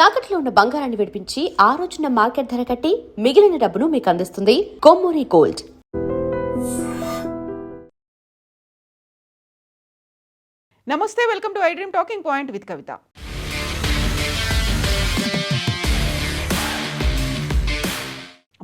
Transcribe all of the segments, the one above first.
తాకట్లో ఉన్న బంగారాన్ని విడిపించి ఆ రోజున మార్కెట్ ధర కట్టి మిగిలిన డబ్బును మీకు అందిస్తుంది కొమ్మూరి గోల్డ్. నమస్తే, welcome to I dream talking point with Kavitha.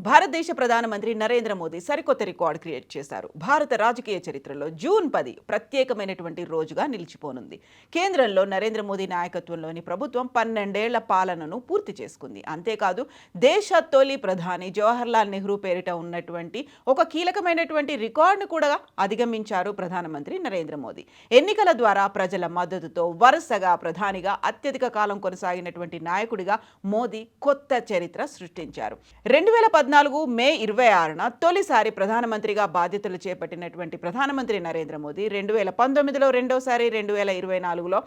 భారతదేశ ప్రధానమంత్రి నరేంద్ర మోదీ సరికొత్త రికార్డు క్రియేట్ చేశారు. భారత రాజకీయ చరిత్రలో జూన్ 10 ప్రత్యేకమైనటువంటి రోజుగా నిలిచిపోనుంది. కేంద్రంలో నరేంద్ర మోదీ నాయకత్వంలోని ప్రభుత్వం 12 ఏళ్ల పాలనను పూర్తి చేసుకుంది. అంతేకాదు, దేశ తొలి ప్రధాని జవహర్లాల్ నెహ్రూ పేరిట ఉన్నటువంటి ఒక కీలకమైనటువంటి రికార్డును కూడా అధిగమించారు ప్రధానమంత్రి నరేంద్ర మోదీ. ఎన్నికల ద్వారా ప్రజల మద్దతుతో వరుసగా ప్రధానిగా అత్యధిక కాలం కొనసాగినటువంటి నాయకుడిగా మోదీ కొత్త చరిత్ర సృష్టించారు. 2014 మే 26న తొలిసారి ప్రధానమంత్రిగా బాధ్యతలు చేపట్టినటువంటి ప్రధానమంత్రి నరేంద్ర మోదీ 2019లో రెండోసారి, 2024లో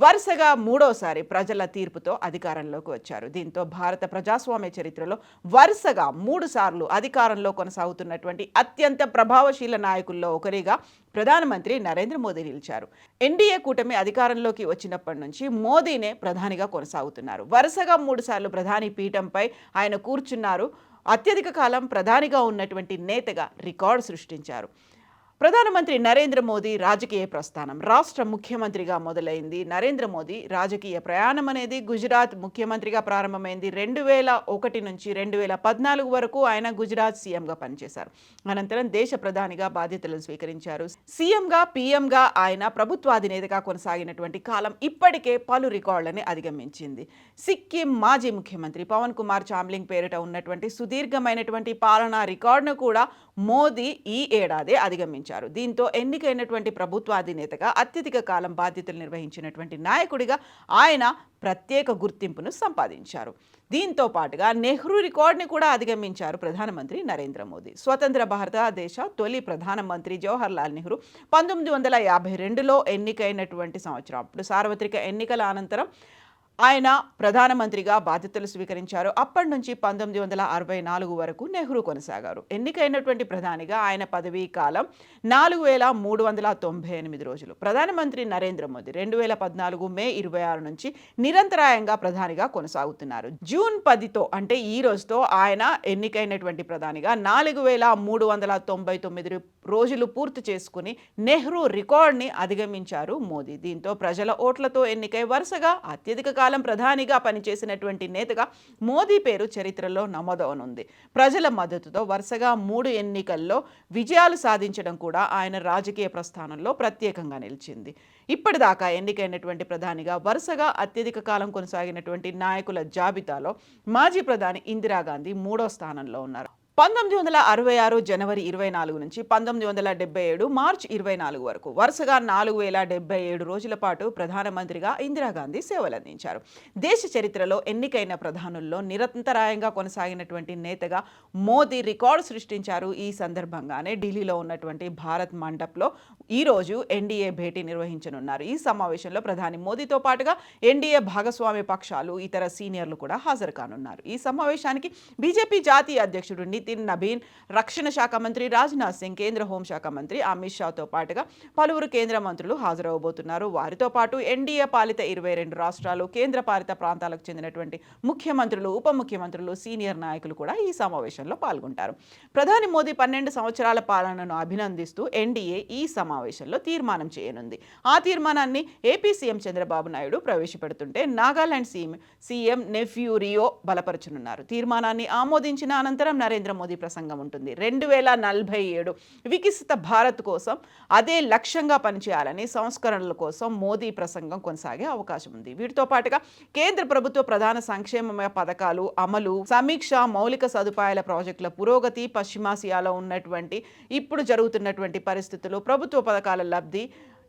వరుసగా మూడోసారి ప్రజల తీర్పుతో అధికారంలోకి వచ్చారు. దీంతో భారత ప్రజాస్వామ్య చరిత్రలో వరుసగా 3 సార్లు అధికారంలో కొనసాగుతున్నటువంటి అత్యంత ప్రభావశీల నాయకుల్లో ఒకరిగా ప్రధానమంత్రి నరేంద్ర మోదీ నిలిచారు. ఎన్డీఏ కూటమి అధికారంలోకి వచ్చినప్పటి నుంచి మోదీనే ప్రధానిగా కొనసాగుతున్నారు. వరుసగా 3 సార్లు ప్రధాని పీఠంపై ఆయన కూర్చున్నారు. అత్యధిక కాలం ప్రధానిగా ఉన్నటువంటి నేతగా రికార్డు సృష్టించారు. ప్రధానమంత్రి నరేంద్ర మోదీ రాజకీయ ప్రస్థానం రాష్ట్ర ముఖ్యమంత్రిగా మొదలైంది. నరేంద్ర మోదీ రాజకీయ ప్రయాణం అనేది గుజరాత్ ముఖ్యమంత్రిగా ప్రారంభమైంది. 2001 నుంచి 2014 వరకు ఆయన గుజరాత్ సీఎంగా పనిచేశారు. అనంతరం దేశ ప్రధానిగా బాధ్యతలను స్వీకరించారు. సీఎంగా, పీఎంగా ఆయన ప్రభుత్వాధినేతగా కొనసాగినటువంటి కాలం ఇప్పటికే పలు రికార్డులని అధిగమించింది. సిక్కిం మాజీ ముఖ్యమంత్రి పవన్ కుమార్ చామ్లింగ్ పేరిట ఉన్నటువంటి సుదీర్ఘమైనటువంటి పాలనా రికార్డును కూడా మోదీ ఈ ఏడాది అధిగమించారు. దీంతో ఎన్నికైనటువంటి ప్రభుత్వాధినేతగా అత్యధిక కాలం బాధ్యతలు నిర్వహించినటువంటి నాయకుడిగా ఆయన ప్రత్యేక గుర్తింపును సంపాదించారు. దీంతో పాటుగా నెహ్రూ రికార్డుని కూడా అధిగమించారు ప్రధానమంత్రి నరేంద్ర మోదీ. స్వతంత్ర భారతదేశ తొలి ప్రధానమంత్రి జవహర్లాల్ నెహ్రూ 1952లో ఎన్నికైనటువంటి సంవత్సరం. అప్పుడు సార్వత్రిక ఎన్నికల అనంతరం ఆయన ప్రధానమంత్రిగా బాధ్యతలు స్వీకరించారు. అప్పటి నుంచి 1964 వరకు నెహ్రూ కొనసాగారు. ఎన్నికైనటువంటి ప్రధానిగా ఆయన పదవీ కాలం 4398 రోజులు. ప్రధానమంత్రి నరేంద్ర మోదీ 2014 మే 26 నుంచి నిరంతరాయంగా ప్రధానిగా కొనసాగుతున్నారు. జూన్ 10తో అంటే ఈ రోజుతో ఆయన ఎన్నికైనటువంటి ప్రధానిగా 4399 రోజులు పూర్తి చేసుకుని నెహ్రూ రికార్డ్ని అధిగమించారు మోదీ. దీంతో ప్రజల ఓట్లతో ఎన్నికై వరుసగా అత్యధిక కాలం ప్రధానిగా పనిచేసినటువంటి నేతగా మోదీ పేరు చరిత్రలో నమోదవనుంది. ప్రజల మద్దతుతో వరుసగా 3 ఎన్నికల్లో విజయాలు సాధించడం కూడా ఆయన రాజకీయ ప్రస్థానంలో ప్రత్యేకంగా నిలిచింది. ఇప్పటిదాకా ఎన్నికైనటువంటి ప్రధానిగా వరుసగా అత్యధిక కాలం కొనసాగినటువంటి నాయకుల జాబితాలో మాజీ ప్రధాని ఇందిరాగాంధీ 3వ స్థానంలో ఉన్నారు. 1966 జనవరి 24 నుంచి 1977 మార్చి 24 వరకు వరుసగా 4077 రోజుల పాటు ప్రధానమంత్రిగా ఇందిరాగాంధీ సేవలందించారు. దేశ చరిత్రలో ఎన్నికైన ప్రధానుల్లో నిరంతరాయంగా కొనసాగినటువంటి నేతగా మోదీ రికార్డు సృష్టించారు. ఈ సందర్భంగానే ఢిల్లీలో ఉన్నటువంటి భారత్ మండప్లో ఈరోజు ఎన్డీఏ భేటీ నిర్వహించనున్నారు. ఈ సమావేశంలో ప్రధాని మోదీతో పాటుగా ఎన్డీఏ భాగస్వామ్య పక్షాలు, ఇతర సీనియర్లు కూడా హాజరు కానున్నారు. ఈ సమావేశానికి బీజేపీ జాతీయ అధ్యక్షుడు నితిన్ నబీన్, రక్షణ శాఖ మంత్రి రాజ్నాథ్ సింగ్, కేంద్ర హోంశాఖ మంత్రి అమిత్ షాతో పాటుగా పలువురు కేంద్ర మంత్రులు హాజరవబోతున్నారు. వారితో పాటు ఎన్డీఏ పాలిత 22 రాష్ట్రాలు, కేంద్ర పాలిత ప్రాంతాలకు చెందినటువంటి ముఖ్యమంత్రులు, ఉప ముఖ్యమంత్రులు, సీనియర్ నాయకులు కూడా ఈ సమావేశంలో పాల్గొంటారు. ప్రధాని మోదీ 12 సంవత్సరాల పాలనను అభినందిస్తూ ఎన్డీఏ ఈ సమావేశంలో తీర్మానం చేయనుంది. ఆ తీర్మానాన్ని ఏపీ సీఎం చంద్రబాబు నాయుడు ప్రవేశపెడుతుంటే నాగాలాండ్ సీఎం నెఫ్యూ రియో బలపరచనున్నారు. తీర్మానాన్ని ఆమోదించిన అనంతరం నరేంద్ర మోదీ ప్రసంగం ఉంటుంది. 2047 వికసిత భారత్ కోసం అదే లక్ష్యంగా పనిచేయాలని సంస్కరణల కోసం మోదీ ప్రసంగం కొనసాగే అవకాశం ఉంది. వీటితో పాటుగా కేంద్ర ప్రభుత్వ ప్రధాన సంక్షేమ పథకాలు అమలు, సమీక్ష, మౌలిక సదుపాయాల ప్రాజెక్టుల పురోగతి, పశ్చిమాసియాలో ఉన్నటువంటి ఇప్పుడు జరుగుతున్నటువంటి పరిస్థితులు, ప్రభుత్వ పథకాల లబ్ధి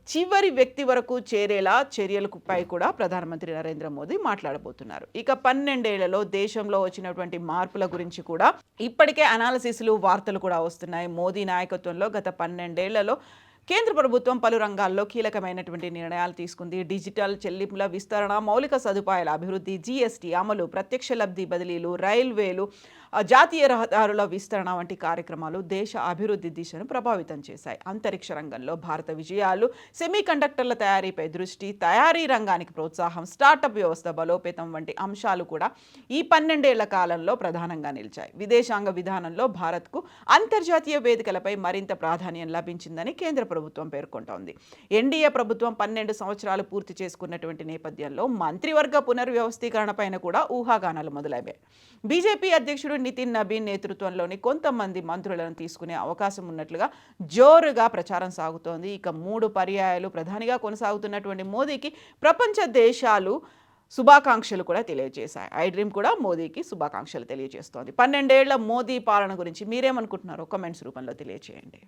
చివరి వ్యక్తి వరకు చేరేలా చర్యలపై కూడా ప్రధానమంత్రి నరేంద్ర మోదీ మాట్లాడబోతున్నారు. ఇక 12 ఏళ్లలో దేశంలో వచ్చినటువంటి మార్పుల గురించి కూడా ఇప్పటికే అనాలిసిస్లు, వార్తలు కూడా వస్తున్నాయి. మోదీ నాయకత్వంలో గత 12 ఏళ్లలో కేంద్ర ప్రభుత్వం పలు రంగాల్లో కీలకమైనటువంటి నిర్ణయాలు తీసుకుంది. డిజిటల్ చెల్లింపుల విస్తరణ, మౌలిక సదుపాయాల అభివృద్ధి, జీఎస్టీ అమలు, ప్రత్యక్ష లబ్ధి బదిలీలు, రైల్వేలు, జాతీయ రహదారుల విస్తరణ వంటి కార్యక్రమాలు దేశ అభివృద్ధి దిశను ప్రభావితం చేశాయి. అంతరిక్ష రంగంలో భారత విజయాలు, సెమీకండక్టర్ల తయారీపై దృష్టి, తయారీ రంగానికి ప్రోత్సాహం, స్టార్టప్ వ్యవస్థ బలోపేతం వంటి అంశాలు కూడా ఈ 12 ఏళ్ల కాలంలో ప్రధానంగా నిలిచాయి. విదేశాంగ విధానంలో భారత్కు అంతర్జాతీయ వేదికలపై మరింత ప్రాధాన్యం లభించిందని కేంద్ర ప్రభుత్వం పేర్కొంటోంది. ఎన్డీఏ ప్రభుత్వం 12 సంవత్సరాలు పూర్తి చేసుకున్నటువంటి నేపథ్యంలో మంత్రివర్గ పునర్వ్యవస్థీకరణ పైన కూడా ఊహాగానాలు మొదలయ్యాయి. బీజేపీ అధ్యక్షుడు నితిన్ నబీన్ నేతృత్వంలోని కొంతమంది మంత్రులను తీసుకునే అవకాశం ఉన్నట్లుగా జోరుగా ప్రచారం సాగుతోంది. ఇక 3 పర్యాయాలు ప్రధానిగా కొనసాగుతున్నటువంటి మోదీకి ప్రపంచ దేశాలు శుభాకాంక్షలు కూడా తెలియజేశాయి. ఐ డ్రీమ్ కూడా మోదీకి శుభాకాంక్షలు తెలియజేస్తోంది. 12 ఏళ్ల మోదీ పాలన గురించి మీరేమనుకుంటున్నారో కామెంట్స్ రూపంలో తెలియజేయండి.